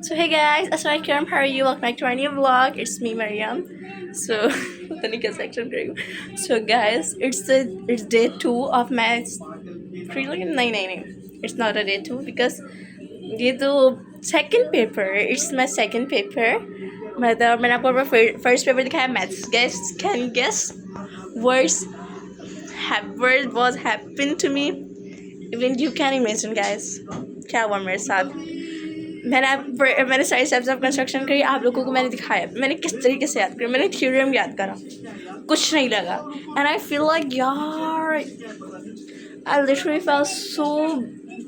So hey guys, Assalamualaikum. How are you? Welcome back to our new vlog. It's me, Mariam. So पता नहीं कैसे action करेगी. So guys, it's day 2 of my prelim. नहीं. It's not a day 2 because ये तो second paper. It's my second paper. मतलब मैंने आपको first paper दिखाया maths. Guys, can you guess words was happened to me? Even you can imagine guys. क्या हुआ मेरे साथ. मैंने सारी स्टेप्स ऑफ कंस्ट्रक्शन करी. आप लोगों को मैंने दिखाया मैंने किस तरीके से याद करा. मैंने थ्योरम याद करा, कुछ नहीं लगा. एंड आई फील लाइक यार I literally fail so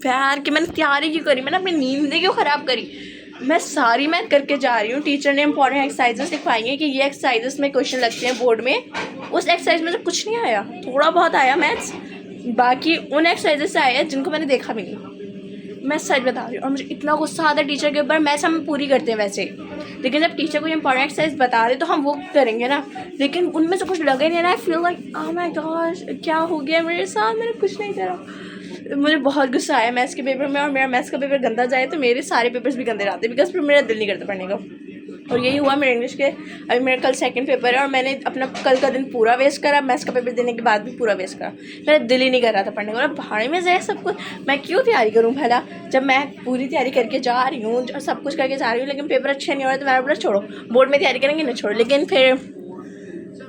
bad कि मैंने तैयारी क्यों करी. मैंने अपनी नींद क्यों ख़राब करी. मैं सारी मैथ करके जा रही हूँ. टीचर ने इंपॉर्टेंट एक्सरसाइजेस दिखवाई हैं कि ये एक्सरसाइजेस में क्वेश्चन लगते हैं बोर्ड में. उस एक्सरसाइज में से कुछ नहीं आया. थोड़ा बहुत आया मैथ्स, बाकी उन एक्सरसाइजेस से आया जिनको मैंने देखा भी नहीं. मैं सच बता रही हूँ. और मुझे इतना गुस्सा आता है टीचर के ऊपर. मैथ्स हम पूरी करते हैं वैसे, लेकिन जब टीचर को इंपॉर्टेंट एक्सरसाइज बता रहे तो हम वो करेंगे ना. लेकिन उनमें से कुछ लगे नहीं ना. I feel like oh my gosh क्या हो गया मेरे साथ. मैंने कुछ नहीं करा. मुझे बहुत गुस्सा आया मैथ्स के पेपर में. और मेरा मैथ्स का पेपर गंदा जाए तो मेरे सारे पेपर्स भी गंदे जाते बिकॉज फिर मेरा दिल नहीं करता पढ़ने का. और यही हुआ मेरे इंग्लिश के. अभी मेरा कल सेकंड पेपर है और मैंने अपना कल का दिन पूरा वेस्ट करा. मैथ्स का पेपर देने के बाद भी पूरा वेस्ट करा. मेरा दिल ही नहीं कर रहा था पढ़ने का. और भाड़े में जाए सब कुछ. मैं क्यों तैयारी करूँ भला जब मैं पूरी तैयारी करके जा रही हूँ और सब कुछ करके जा रही हूँ, लेकिन पेपर अच्छे नहीं हो रहे तो मैंने बोला छोड़ो बोर्ड में तैयारी करेंगे ना छोड़ो. लेकिन फिर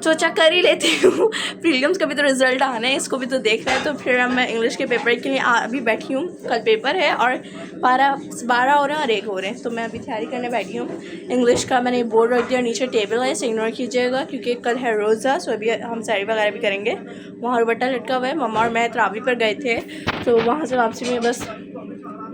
सोचा कर ही लेती हूँ. प्रीलिम्स का भी तो रिजल्ट आना है, इसको भी तो देखना है. तो फिर अब मैं इंग्लिश के पेपर के लिए अभी बैठी हूँ. कल पेपर है और 12 हो रहे हैं और 1 हो रहे हैं. तो मैं अभी तैयारी करने बैठी हूँ इंग्लिश का. मैंने बोर्ड रख दिया, नीचे टेबल है, इसे इग्नोर कीजिएगा क्योंकि कल है रोज़ा. सो अभी हम साड़ी वगैरह भी करेंगे. वहाँ दुपट्टा लटका हुआ है. मम्मा और मैं तरावी पर गए थे तो वहाँ से वापसी में बस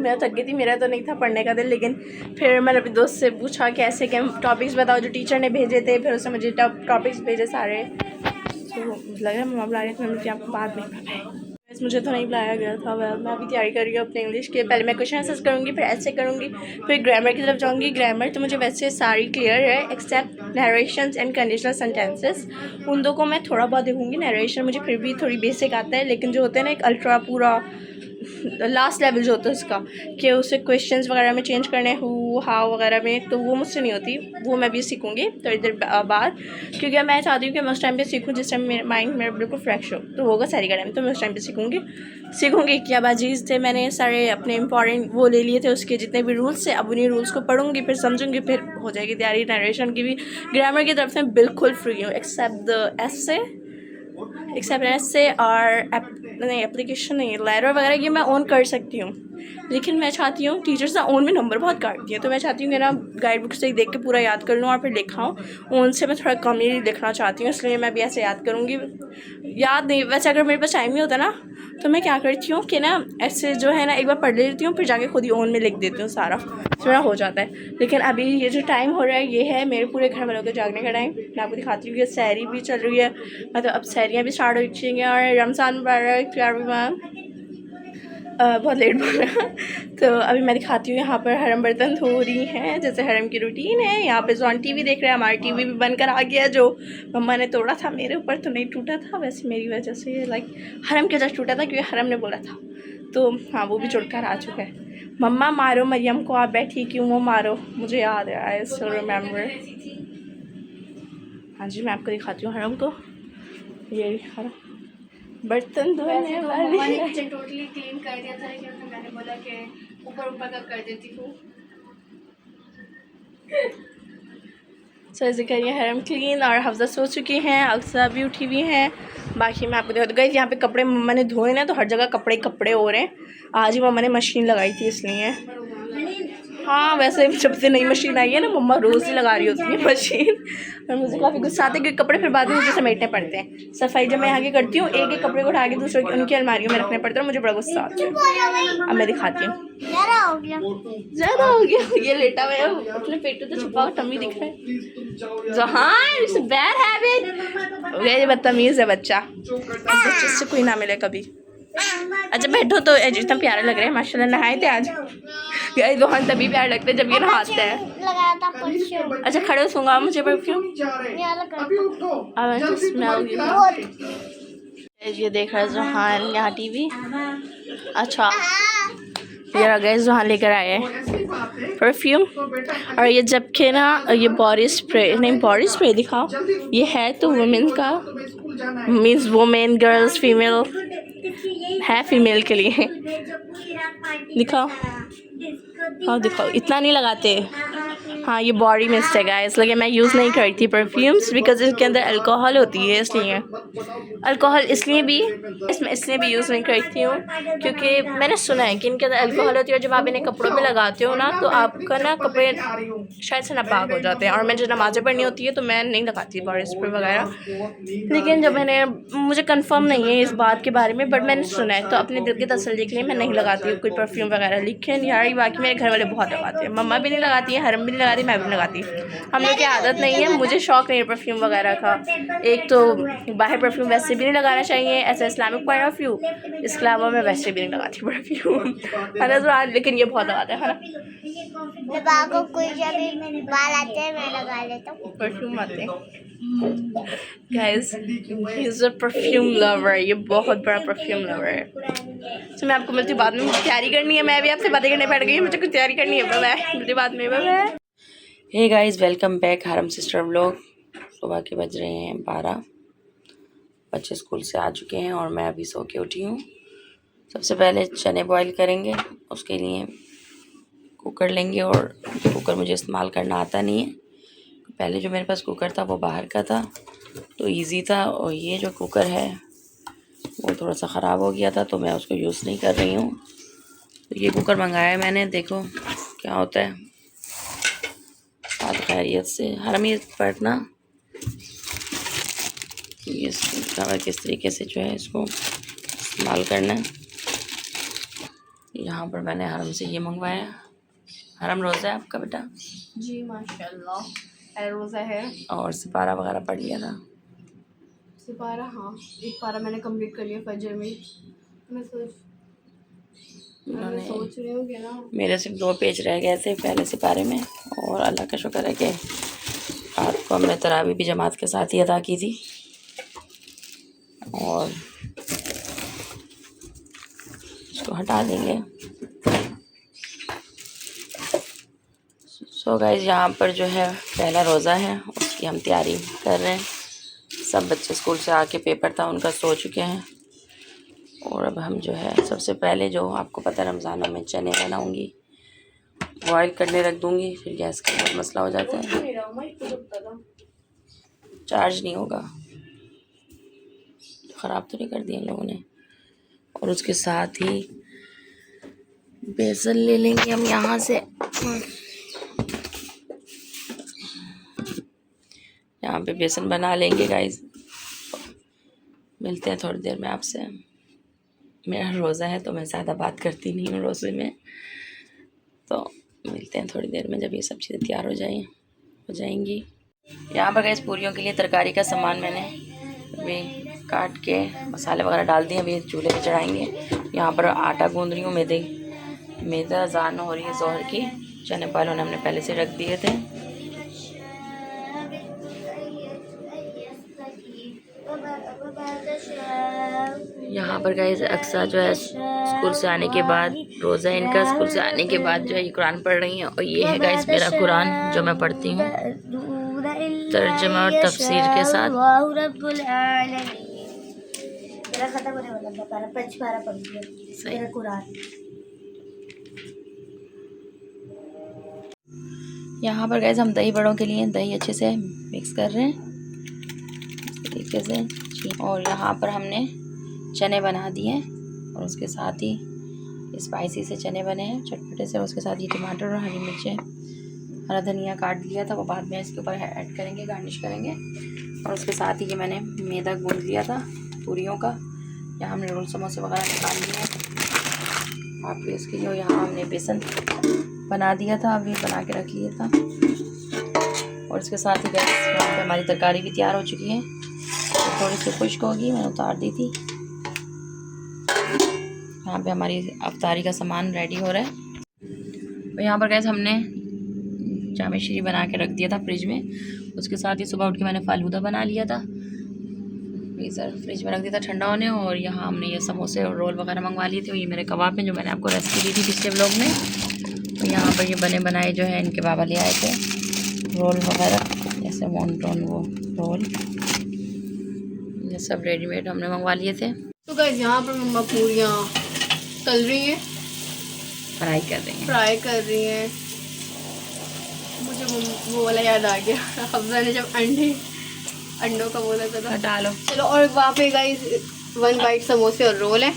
मैं थक गई थी. मेरा तो नहीं था पढ़ने का दिल. लेकिन फिर मैंने अपने दोस्त से पूछा कि ऐसे क्या टॉपिक्स बताओ जो टीचर ने भेजे थे. फिर उसने मुझे टॉपिक्स भेजे सारे. तो लग रहा है मम्मा बुला रही थी. मैं मुझे आपको बाद में बताया. मुझे तो नहीं बुलाया गया था. मैं अभी तैयारी कर रही हूँ अपने इंग्लिश के. पहले मैं क्वेश्चन आंसर्स करूँगी, फिर ऐसे करूँगी, फिर ग्रामर की तरफ जाऊँगी. ग्रामर तो मुझे वैसे सारी क्लियर है except narrations and conditional sentences. उन दो को मैं थोड़ा बहुत देखूँगी. नरेशन मुझे फिर भी थोड़ी बेसिक आता है, लेकिन जो होता है ना एक अल्ट्रा पूरा लास्ट लेवल जो होता है उसका कि उसे क्वेश्चंस वगैरह में चेंज करने हु हाउ वगैरह में, तो वो मुझसे नहीं होती. वो मैं भी सीखूँगी थोड़ी देर बाद, क्योंकि मैं चाहती हूँ कि मैं उस टाइम पे सीखूँ जिस टाइम मेरा माइंड मेरा बिल्कुल फ्रेश हो. तो होगा सारी का टाइम तो मैं उस टाइम पे सीखूँगी. क्या बाजीज़ थे. मैंने सारे अपने इंपॉर्टेंट वो ले लिए थे उसके जितने भी रूल्स थे. अब उन्हीं रूल्स को पढ़ूँगी, फिर समझूँगी, फिर हो जाएगी तैयारी. नरेशन की भी ग्रामर की तरफ से बिल्कुल फ्री हूँ एक्सेप्ट ऐसे और नहीं एप्लीकेशन नहीं लेटर वगैरह ये मैं ऑन कर सकती हूँ. लेकिन मैं चाहती हूँ टीचर्स ना ऑन में नंबर बहुत काट दिए. तो मैं चाहती हूँ कि ना गाइड बुक से देख के पूरा याद कर लूँ और फिर लिखाऊँ. ऑन से मैं थोड़ा कम ही लिखना चाहती हूँ, इसलिए मैं भी ऐसे याद करूँगी. याद नहीं वैसे अगर मेरे पास टाइम ही होता ना तो मैं क्या करती हूँ कि ना ऐसे जो है ना एक बार पढ़ लेती हूँ, फिर जाके खुद ही ऑन में लिख देती हूँ सारा. थोड़ा हो जाता है. लेकिन अभी ये जो टाइम हो रहा है ये है मेरे पूरे घर वालों के जागने का टाइम. मैं आपको दिखाती हूँ कि सहरी भी चल रही है. मतलब अब सहरियाँ भी स्टार्ट हो चुकी हैं और रमज़ान मुबारक. बहुत लेट बोला. तो अभी मैं दिखाती हूँ. यहाँ पर हरम बर्तन धो रही हैं जैसे हरम की रूटीन है. यहाँ पे जॉन टीवी देख रहे हैं. हमारा टीवी भी बनकर आ गया जो मम्मा ने तोड़ा था. मेरे ऊपर तो नहीं टूटा था, वैसे मेरी वजह से लाइक हरम के जस्ट टूटा था क्योंकि हरम ने बोला था. तो हाँ वो भी जुड़कर आ चुका है. मम्मा मारो मरियम को. आप बैठी क्यों वो मारो. मुझे याद है, आई स्टिल रिमेम्बर. हाँ जी मैं आपको दिखाती हूँ हरम को. ये हरम बर्तन धोने वाली किचन टोटली क्लीन कर दिया था, लेकिन मैंने बोला कि ऊपर का कर देती हूँ. सो ऐसे करिए हरम क्लीन. और हफ्जा सो चुकी हैं, अक्सा भी उठी हुई हैं. बाकी मैं आपको दिखा गई यहाँ पे कपड़े मम्मा ने धोए ना, तो हर जगह कपड़े हो रहे हैं. आज ही मम्मा ने मशीन लगाई थी इसलिए. हाँ वैसे जब से नई मशीन आई है ना मम्मा रोज़ ही लगा रही होती है मशीन. और मुझे काफ़ी गुस्सा आता है क्योंकि कपड़े फिर बाद में मुझे समेटने पड़ते हैं. सफाई जब मैं यहाँ की करती हूँ एक एक कपड़े को उठा के दूसरों की उनकी अलमारियों में रखने पड़ते हैं. मुझे बड़ा गुस्सा आता है. अब मैं दिखाती हूँ. ज़्यादा हो गया. ये लेटा हुआ है अपने पेटू तो छुपा, टम्मी दिख रहा है. जहाँ इट्स बैड हैबिट. ये बदतमीज़ है बच्चा. बच्चे से कोई ना मिले कभी. अच्छा बैठो. तो इतना प्यारा लग रहा है माशाल्लाह. नहाए थे आज. गाइस रोहन तभी प्यार लगता है जब ये नहाता है. लगाया था परफ्यूम. अच्छा खड़े हो सूंगा मुझे परफ्यूम. ये देख रहा है जोहान यहाँ टीवी. अच्छा ये गाइस वहाँ लेकर आए हैं परफ्यूम। और ये जबकि ना ये बॉडी स्प्रे नहीं, बॉडी स्प्रे दिखाओ, ये है तो वुमेन का, मीन्स वुमेन गर्ल्स फीमेल है, फीमेल के लिए। दिखाओ, हाँ दिखाओ, इतना नहीं लगाते। हाँ ये बॉडी मिस्ट है गाइस, लगे मैं यूज़ नहीं करती परफ्यूम्स बिकॉज इसके अंदर अल्कोहल होती है, इसलिए अल्कोहल इसलिए भी इसलिए भी यूज़ नहीं करती हूँ क्योंकि मैंने सुना है कि इनके अंदर अल्कोहल होती है और जब आप इन्हें कपड़ों पे लगाते हो ना तो आपका ना कपड़े शायद से नापाक हो जाते हैं। और मैं जब नमाज़ें पढ़नी होती है तो मैं नहीं लगाती बॉडी स्प्रे वगैरह, लेकिन जब मुझे कंफर्म नहीं है इस बात के बारे में, बट मैंने सुना है तो अपने दिल की तसल्ली के लिए मैं नहीं लगाती हूँ कोई परफ्यूम वगैरह। लेकिन यार बाकी मेरे घर वाले बहुत लगाते हैं, मम्मा भी नहीं लगाती है, हरम भी नहीं लगाती, मैं भी नहीं लगाती। हम लोग की आदत नहीं है, मुझे शौक़ नहीं है परफ्यूम वगैरह का। एक तो बाहर परफ्यूम वैसे भी नहीं लगाना चाहिए ऐसा इस्लामिक पॉइंट ऑफ व्यू, इसके अलावा मैं वैसे भी नहीं लगाती परफ्यूम है ना। लेकिन ये बहुत लगाते हैं ना, कोई जब बाल आते हैं मैं लगा लेता हूँ, परफ्यूम आते हैं। Guys he is a perfume lover, ये बहुत बड़ा परफ्यूम लवर है। तो मैं आपको मिलती बाद में, मुझे तैयारी करनी है, मैं भी आपसे बातें करने बैठ गई, मुझे कुछ तैयारी करनी है। बाय, मिलती बाद में, bye. Hey guys welcome back हरम सिस्टर व्लॉग। सुबह के बज रहे हैं 12, बच्चे स्कूल से आ चुके हैं और मैं अभी सो के उठी हूँ। सबसे पहले चने बॉईल करेंगे, उसके लिए कुकर लेंगे। और कुकर मुझे इस्तेमाल करना आता नहीं है, पहले जो मेरे पास कुकर था वो बाहर का था तो इजी था, और ये जो कुकर है वो थोड़ा सा ख़राब हो गया था तो मैं उसको यूज़ नहीं कर रही हूँ। तो ये कुकर मंगाया मैंने, देखो क्या होता है। बात खैरियत से हरमी पढ़ना, ये किस तरीके से जो है इसको इस्तेमाल करना है। यहाँ पर मैंने हरम से ये मंगवाया। हरम रोज़ा है आपका बेटा? जी माशाल्लाह रोज़ा है। और सिपारा वगैरह पढ़ लिया था? सिपारा हाँ, एक पारा मैंने कंप्लीट कर लिया फजर में। मैं सोच रही हूँ कि ना मेरे सिर्फ 2 पेज रह गए थे पहले सिपारे में, और अल्लाह का शुक्र है कि रात को हमने तरावी भी जमात के साथ ही अदा की थी। और इसको हटा देंगे। सो गाइस यहाँ पर जो है पहला रोज़ा है, उसकी हम तैयारी कर रहे हैं। सब बच्चे स्कूल से आके पेपर था उनका, सो चुके हैं। और अब हम जो है सबसे पहले जो आपको पता है रमज़ानों में चने बनाऊंगी, बॉयल करने रख दूंगी, फिर गैस का बहुत मसला हो जाता है, चार्ज नहीं होगा। ख़राब तो नहीं कर दिया इन लोगों ने। और उसके साथ ही बेसन ले लेंगे हम यहाँ से, यहाँ पे बेसन बना लेंगे गाइस। मिलते हैं थोड़ी देर में आपसे। मेरा रोज़ा है तो मैं ज़्यादा बात करती नहीं हूँ रोज़े में, तो मिलते हैं थोड़ी देर में जब ये सब चीज़ें तैयार हो जाएंगी। यहाँ पर गाइस पूरियों के लिए तरकारी का सामान मैंने अभी काट के मसाले वगैरह डाल दिए, अभी चूल्हे पे चढ़ाएंगे। यहाँ पर आटा गूंद रही हूँ, मैदा अज़ान हो रही है ज़ोहर की। चने पालों ने हमने पहले से रख दिए थे। यहाँ पर गाइस अक्सा जो है स्कूल से आने के बाद, रोज़ा इनका, स्कूल से आने के बाद जो है ये कुरान पढ़ रही हैं। और ये है गाइस मेरा कुरान जो मैं पढ़ती हूँ तर्जुमा और तफसीर के साथ। यहाँ पर गाइस हम दही बड़ों के लिए दही अच्छे से मिक्स कर रहे हैं इस तरीके से। और यहाँ पर हमने चने बना दिए हैं, और उसके साथ ही स्पाइसी से चने बने हैं चटपटे से। उसके साथ ही टमाटर और हरी मिर्चें, हरा धनिया काट लिया था, वो बाद में इसके ऊपर ऐड करेंगे, गार्निश करेंगे। और उसके साथ ही ये मैंने मैदा गूंद लिया था पूरियों का। यहाँ हमने रोल समोसे वगैरह निकाल लिए हैं आप भी इसके लिए। यहाँ हमने बेसन बना दिया था, अभी बना के रख लिया था। और इसके साथ ही गैस यहाँ पे हमारी तरकारी भी तैयार हो चुकी है, तो थोड़ी सी खुश्क होगी, मैंने उतार दी थी। यहाँ पे हमारी अफ्तारी का सामान रेडी हो रहा है। और यहाँ पर गैस हमने जामे शीरी बना के रख दिया था फ्रिज में। उसके साथ ही सुबह उठ के मैंने फालूदा बना लिया था। फ्रिज में रख दिया था ठंडा होने। और यहाँ हमने ये समोसे और रोल वगैरह मंगवा लिए थे। ये मेरे कबाब हैं जो मैंने आपको रेसिपी दी थी पिछले व्लॉग में। तो यहाँ पर ये बने बनाए जो है इनके बाबा ले आए थे रोल वगैरह, जैसे वॉन्टन वो रोल, ये सब रेडीमेड हमने मंगवा लिए थे। तो गाइस यहाँ पर मम्मा पूरियाँ तल रही हैं, फ्राई कर रही हैं। मुझे वो वाला याद आ गया हफ्जा ने जब अंडों का बोला था। डालो। चलो, और वहाँ पे गाइस 1 बाइट समोसे और रोल है।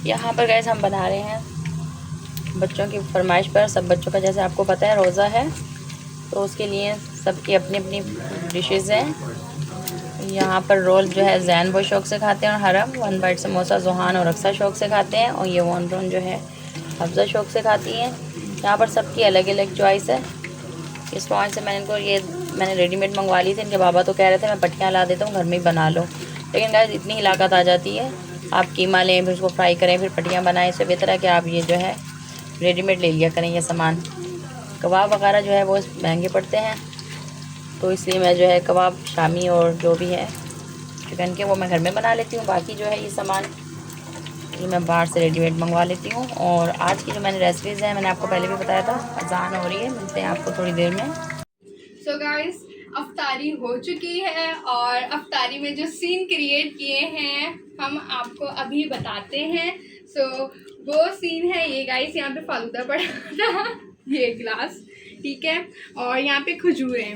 यहाँ पर गाइस हम बना रहे हैं बच्चों की फरमाइश पर। सब बच्चों का जैसे आपको पता है रोज़ा है, तो उसके लिए सबकी अपनी अपनी डिशेज़ हैं। यहाँ पर रोल जो है जैन बहुत शौक़ से खाते हैं और हरम। 1 बाइट समोसा जुहान और अक्सर शौक़ से खाते हैं। और ये वॉन्टन जो है हफ्जा शौक़ से खाती हैं। यहाँ पर सबकी अलग अलग चॉइस है। इस वजह से मैंने रेडीमेड मंगवा ली थी। इनके बाबा तो कह रहे थे मैं पट्टियाँ ला देता हूँ, घर में ही बना लो। लेकिन गाइस इतनी ही लागत आ जाती है। आप कीमा लें, फिर उसको फ्राई करें, फिर पट्टियाँ बनाएं। इससे बेहतर है कि आप ये जो है रेडीमेड ले लिया करें ये सामान। कबाब वगैरह जो है वो महंगे पड़ते हैं, तो इसलिए मैं जो है कबाब शामी और जो भी है चिकन के वो मैं घर में बना लेती हूँ। बाकी जो है ये सामान ये मैं बाहर से रेडीमेड मंगवा लेती हूँ। और आज की जो मैंने रेसिपीज़ हैं मैंने आपको पहले भी बताया था। अजान हो रही है, मिलते हैं आपको थोड़ी देर में। सो गाइस अफ्तारी हो चुकी है और अफ्तारी में जो सीन क्रिएट किए हैं हम आपको अभी बताते हैं। सो वो सीन है ये गाइस, यहाँ पे फालूदा पड़ा था, ये गिलास, ठीक है, और यहाँ पे खजूर है।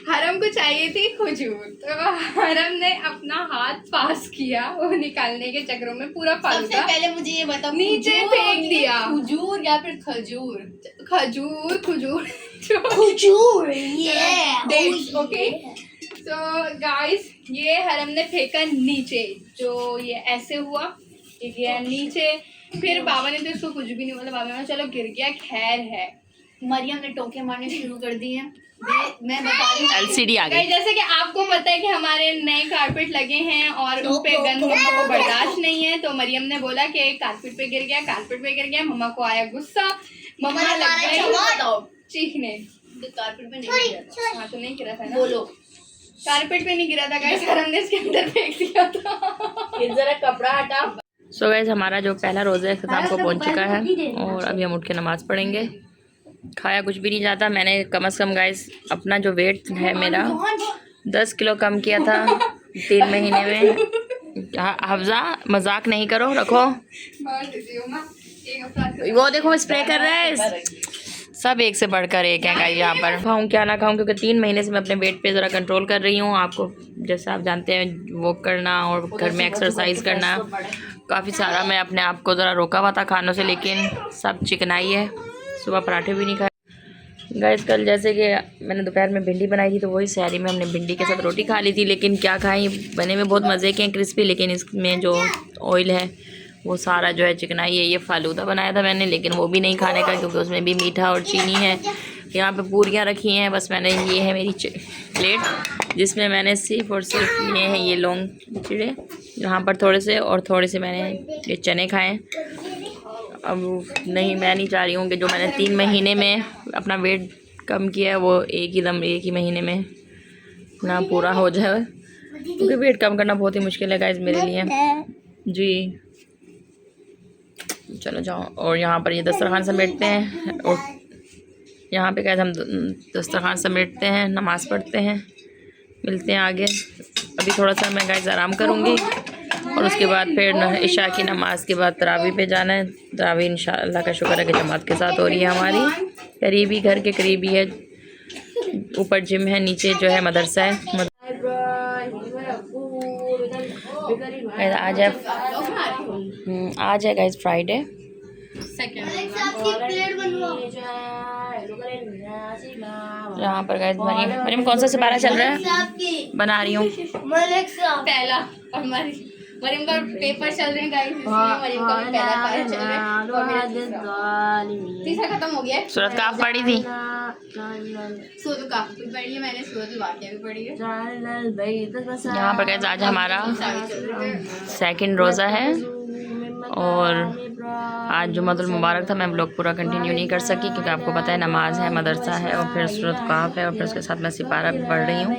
हरम को चाहिए थी खजूर, तो हरम ने अपना हाथ पास किया वो निकालने के चक्करों में पूरा फालूदा सबसे पहले मुझे ये बताओ, नीचे फेंक दिया। खजूर या फिर खजूर? खजूर डेट्स, ओके। तो गाइस ये हरम ने फेंका नीचे, जो ये ऐसे हुआ, ये गया नीचे। फिर बाबा ने तो इसको कुछ भी नहीं बोला, बाबा ने चलो गिर गया, खैर है। मरियम ने टोके मारने शुरू कर दिए हैं। मैं बता रही हूँ LCD आ गई। जैसे कि आपको पता है कि हमारे नए कारपेट लगे हैं और उन पे गंद मम्मा को बर्दाश्त नहीं है, तो मरियम ने बोला कि कारपेट पे गिर गया। मम्मा को आया गुस्सा, मम्मा लग गई चीखने। कारपेट पे नहीं गिरा। हाँ तो नहीं गिरा था ना, बोलो। कारपेट पे नहीं गिरा था गाइस, हमने इसके अंदर फेंक दिया था। ये जरा कपड़ा हटा। सो गाइस हमारा जो पहला रोज़ा अख्ताम को पहुँच चुका है और अभी हम उठ के नमाज़ पढ़ेंगे। खाया कुछ भी नहीं जाता। मैंने कम से कम गाइस अपना जो वेट है मेरा 10 किलो कम किया था 3 महीने में। हफ्जा मजाक नहीं करो, रखो। वो देखो स्प्रे कर रहा है, सब एक से बढ़कर एक है गाइस। यहाँ पर खाऊँ क्या ना खाऊँ, क्योंकि 3 महीने से मैं अपने वेट पे ज़रा कंट्रोल कर रही हूँ। आपको जैसे आप जानते हैं वॉक करना और घर में एक्सरसाइज करना काफ़ी सारा मैं अपने आप को ज़रा रोका हुआ था खानों से, लेकिन सब चिकनाई है। सुबह पराठे भी नहीं खाए गाइस। कल जैसे कि मैंने दोपहर में भिंडी बनाई थी, तो वही सहरी में हमने भिंडी के साथ रोटी खा ली थी। लेकिन क्या खाएं, बने में बहुत मज़े के हैं क्रिस्पी, लेकिन इसमें जो ऑयल है वो सारा जो है चिकनाई है। ये फालूदा बनाया था मैंने, लेकिन वो भी नहीं खाने का क्योंकि उसमें भी मीठा और चीनी है। यहाँ पे पूरियाँ रखी हैं, बस मैंने ये है मेरी प्लेट जिसमें मैंने सिर्फ और सिर्फ लिए हैं ये लौंग चिड़े यहाँ पर थोड़े से, और थोड़े से मैंने ये चने खाएँ। अब नहीं, मैं नहीं चाह रही हूँ कि जो मैंने 3 महीने में अपना वेट कम किया है वो एक ही महीने में ना पूरा हो जाए, क्योंकि वेट कम करना बहुत ही मुश्किल है गाइस मेरे लिए जी। चलो जाओ। और यहाँ पर ये दस्तरखान समेटते हैं और यहाँ पे गाइस हम दस्तरखान समेटते हैं, नमाज़ पढ़ते हैं। मिलते हैं आगे। अभी थोड़ा सा मैं गाइस आराम करूँगी और उसके बाद फिर इशा की नमाज के बाद तरावी पे जाना है। तरावी इंशाअल्लाह का शुक्र है कि जमात के साथ हो रही है हमारी, करीबी घर के करीबी है। ऊपर जिम है, नीचे जो है मदरसा है। आज है गाइस फ्राइडे। यहाँ पर गाइस मरियम कौन सा सिपारा चल रहा है? बना रही हूँ पहला, और मरियम का पेपर चल रहे हैं गाइस, इसलिए मरियम का भी पहला पारा चल रहा है और मेरा तीसरा खत्म हो गया है। सूरत काफ पढ़ी थी, सूरत काफ भी पढ़ी है मैंने, सूरत वाक़िया भी पढ़ी है। यहाँ पर गाइस आज हमारा सेकंड रोज़ा है और आज जुम्मतुल मुबारक था, मैं व्लॉग पूरा कंटिन्यू नहीं कर सकी क्योंकि आपको पता है नमाज है, मदरसा है और फिर सूरत काफ है और फिर उसके साथ मैं सिपारा भी पढ़ रही हूँ,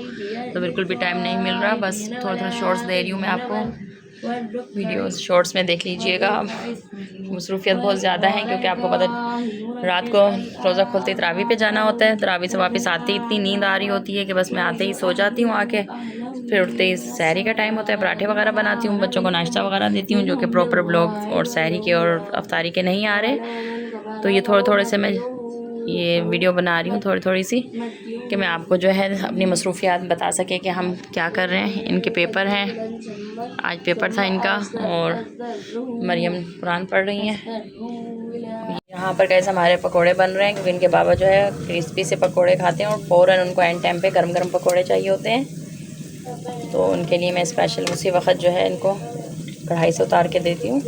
तो बिल्कुल भी टाइम नहीं मिल रहा। बस थोड़ा थोड़ा शॉर्ट्स दे रही हूँ मैं आपको, वीडियोस शॉर्ट्स में देख लीजिएगा। मसरूफियत बहुत ज़्यादा है क्योंकि आपको पता रात को रोज़ा खोलते ही तरावी पे जाना होता है, तरावी से वापस आते ही इतनी नींद आ रही होती है कि बस मैं आते ही सो जाती हूँ आके। फिर उठते ही सहरी का टाइम होता है, पराठे वगैरह बनाती हूँ, बच्चों को नाश्ता वगैरह देती हूँ, जो कि प्रॉपर ब्लॉग और सहरी के और अफ्तारी के नहीं आ रहे। तो ये थोड़े थोड़े से मैं ये वीडियो बना रही हूँ थोड़ी थोड़ी सी, कि मैं आपको जो है अपनी मसरूफियात बता सके कि हम क्या कर रहे हैं। इनके पेपर हैं, आज पेपर था इनका, और मरियम कुरान पढ़ रही हैं। यहाँ पर कैसे हमारे पकोड़े बन रहे हैं क्योंकि इनके बाबा जो है क्रिस्पी से पकोड़े खाते हैं और फ़ौरन उनको एंड टाइम पे गरम गरम पकोड़े चाहिए होते हैं, तो उनके लिए मैं स्पेशल उसी वक्त जो है इनको कढ़ाई से उतार के देती हूँ।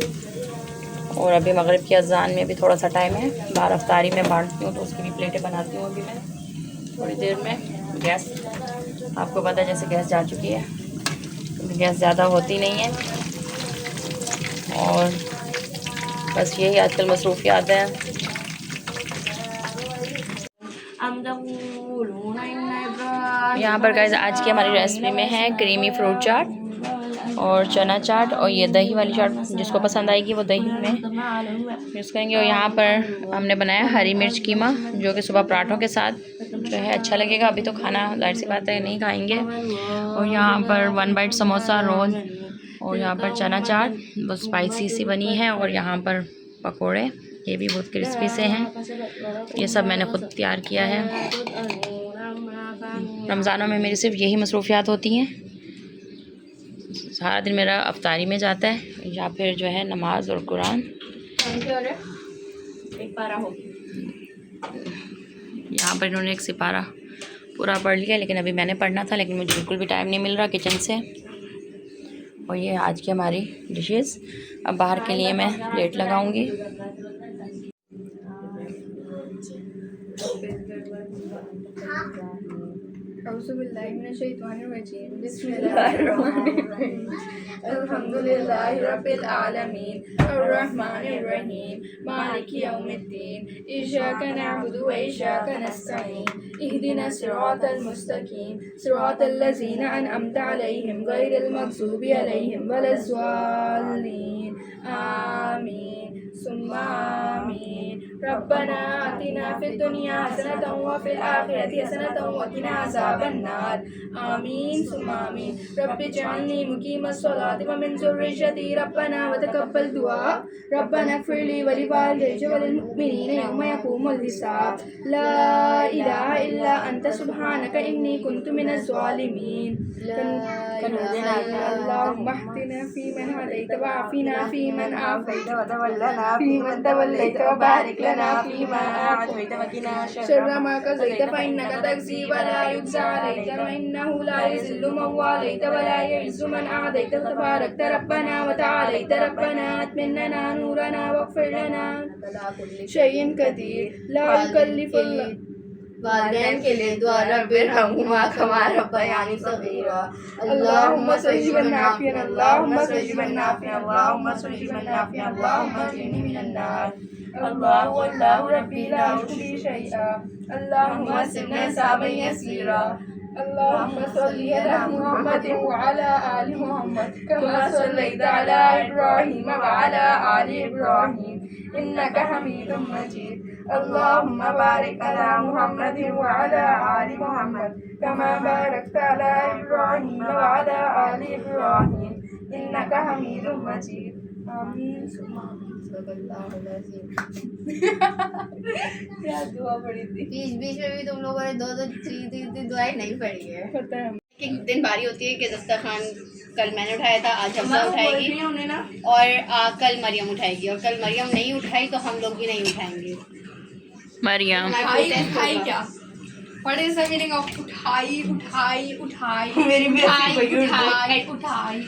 और अभी मगरिब की अज़ान में भी थोड़ा सा टाइम है, बाहर अफ्तारी में बांटती हूँ, तो उसकी भी प्लेटें बनाती हूँ अभी मैं थोड़ी देर में। गैस आपको पता है जैसे गैस जा चुकी है, तो गैस ज़्यादा होती नहीं है, और बस यही आजकल मसरूफियात हैं। यहाँ पर गाइस आज की हमारी रेसिपी में है क्रीमी फ्रूट चाट और चना चाट, और ये दही वाली चाट जिसको पसंद आएगी वो दही में यूज़ करेंगे। और यहाँ पर हमने बनाया हरी मिर्च कीमा, जो कि सुबह पराठों के साथ जो है अच्छा लगेगा। अभी तो खाना जाहिर सी बात है नहीं खाएंगे। और यहाँ पर 1 बाइट समोसा रोल, और यहाँ पर चना चाट बहुत स्पाइसी सी बनी है, और यहाँ पर पकोड़े, ये भी बहुत क्रिस्पी से हैं। ये सब मैंने खुद तैयार किया है। रमज़ानों में मेरी सिर्फ यही मसरूफियात होती हैं, सारा दिन मेरा अफ्तारी में जाता है या फिर जो है नमाज और कुरान। यहाँ पर इन्होंने एक सिपारा पूरा पढ़ लिया, लेकिन अभी मैंने पढ़ना था, लेकिन मुझे बिल्कुल भी टाइम नहीं मिल रहा किचन से। और ये आज की हमारी डिशेस। अब बाहर के लिए मैं प्लेट लगाऊंगी। अल्हम्दुलिल्लाहि रब्बिल आलमीन अर्रहमानिर रहीम मालिकि यौमिद्दीन इय्याका नअबुदु व इय्याका नस्तईन इहदिनस सिरातल मुस्तकीम सिरातल लज़ीना अनअमता अलैहिम गैरिल मग़ज़ूबि अलैहिम वलज़्ज़ालिन आमीन सुम्मा आमीन। रब्बना आतिना फिद दुनिया हसनतन व फिल आखिरति हसनतन व क़िना अज़ाबन्नार आमीन सुम्मा आमीन। रब्बि जअलनी मुक़ीमस सलाति व मिन ज़ुर्रिय्यति रब्बना व तक़ब्बल दुआ रब्बना इग़फ़िरली व लिवालिदैया व लिलमुमिनीना यौमा यक़ूमुल हिसाब ला इलाहा इल्ला अंता सुब्हानका इन्नी कुन्तु मिनज़ ज़ालिमीन। अल्लाहुम्मा अहदिना फ़ीमन हदैत व आफ़िना फ़ीमन आफ़ैत व तवल्लना फ़ीमन तवल्लैत व बारिक लना फ़ीमा अअतैत व क़िना शर्रा मा क़ज़ैत फ़इन्नका तक़ज़ी व ला युक़ज़ा अलैक व इन्नहु ला यज़िल्लु मन वालैत व ला यउज़्ज़ु मन आदैत तबारकत रब्बना व तआलैत रब्बना अत्मिम लना नूरना वग़फ़िर लना शय्इन क़दीर ला युकल्लिफ़ुल्लाह। वालिदैन के लिए दुआ रब्बिरहम्हुमा कमा रब्बयानी सग़ीरा। अल्लाहुम्मा सय्यिबन नाफ़िअन अल्लाहुम्मा सय्यिबन नाफ़िअन अल्लाहुम्मा सय्यिबन नाफ़िअन अल्लाहुम्मा अजरिनी मिनन नार। अल्लाहु अल्लाहु रब्बी ला उश्रिकु शैआ अल्लाहुम्मा सिन्ना हिसाबन यसीरा। अल्लाहुम्मा सल्लि अला मुहम्मद व अला आलि मुहम्मद कमा सल्लैता अला इब्राहीम व अला आलि इब्राहीम इन्नका हमीदुम मजीद। अल्लाहुम्मा बारिक अला मुहम्मद व अला आलि मुहम्मद कमा बारकता अला इब्राहीम व अला आलि इब्राहीम इन्नका हमीदुम मजीद। आमीन सुम्मा आमीन। क्या दुआ पड़ी थी? बीच बीच में भी तुम लोगों ने दो तीन दुआएं नहीं पढ़ी है। पता है एक दिन बारी होती है कि दस्तरखान कल मैंने उठाया था, आज हफ्सा उठाएगी और कल मरियम उठाएगी, और कल मरियम नहीं उठाई तो हम लोग भी नहीं उठाएंगे। मरियम उठाई क्या? What is the meaning of उठाई उठाई उठाई? मेरी भी उठाई उठाई उठाई